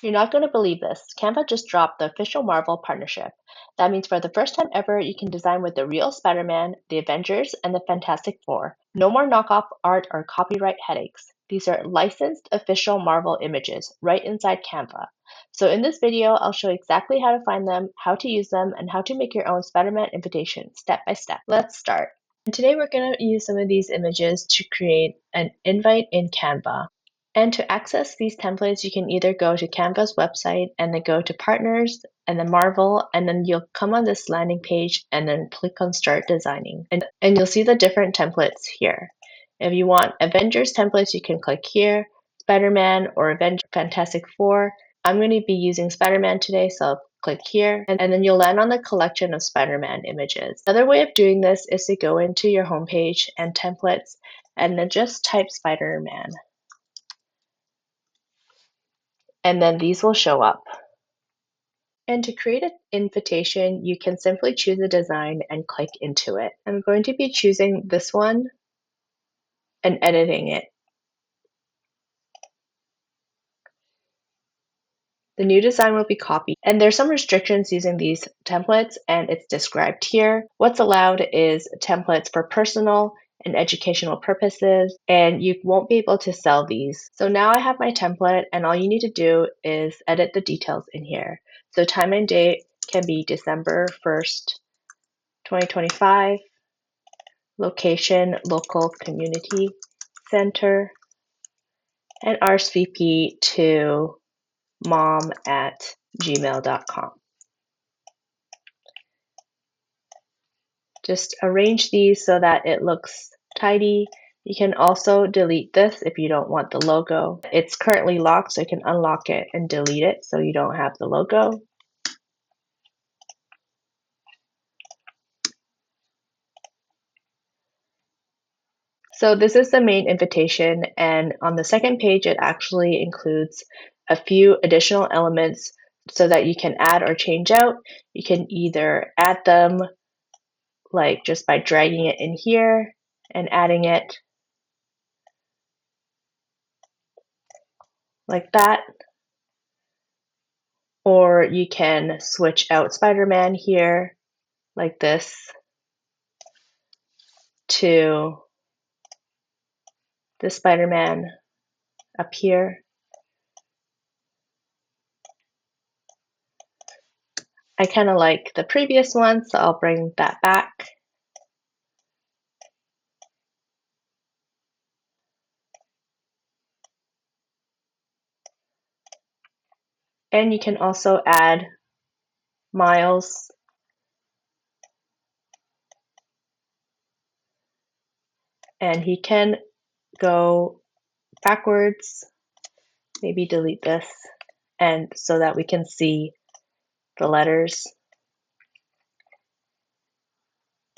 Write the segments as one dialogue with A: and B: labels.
A: You're not going to believe this. Canva just dropped the official Marvel partnership. That means for the first time ever, you can design with the real Spider-Man, the Avengers, and the Fantastic Four. No more knockoff art or copyright headaches. These are licensed official Marvel images right inside Canva. So in this video, I'll show you exactly how to find them, how to use them, and how to make your own Spider-Man invitation step by step. Let's start. And today we're going to use some of these images to create an invite in Canva. And to access these templates, you can either go to Canva's website and then go to Partners and then Marvel, and then you'll come on this landing page and then click on Start Designing. And you'll see the different templates here. If you want Avengers templates, you can click here, Spider-Man or Avengers Fantastic Four. I'm going to be using Spider-Man today, so I'll click here, and then you'll land on the collection of Spider-Man images. Another way of doing this is to go into your homepage and templates, and then just type Spider-Man. And then these will show up. And to create an invitation, you can simply choose a design and click into it. I'm going to be choosing this one and editing it. The new design will be copied, and there's some restrictions using these templates, and it's described here. What's allowed is templates for personal and educational purposes, and you won't be able to sell these. So now I have my template, and all you need to do is edit the details in here. So time and date can be December 1st, 2025. Location, local community center, and RSVP to mom@gmail.com. Just arrange these so that it looks tidy. You can also delete this if you don't want the logo. It's currently locked, so you can unlock it and delete it so you don't have the logo. So this is the main invitation, and on the second page, it actually includes a few additional elements so that you can add or change out. You can either add them like just by dragging it in here and adding it like that, or you can switch out Spider-Man here like this to the Spider-Man up here. I kind of like the previous one, so I'll bring that back. And you can also add Miles and he can go backwards, maybe delete this, and so that we can see the letters,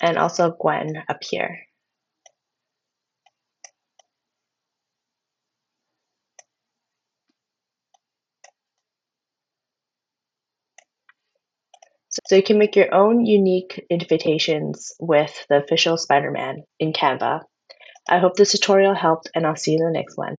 A: and also Gwen up here. So you can make your own unique invitations with the official Spider-Man in Canva. I hope this tutorial helped, and I'll see you in the next one.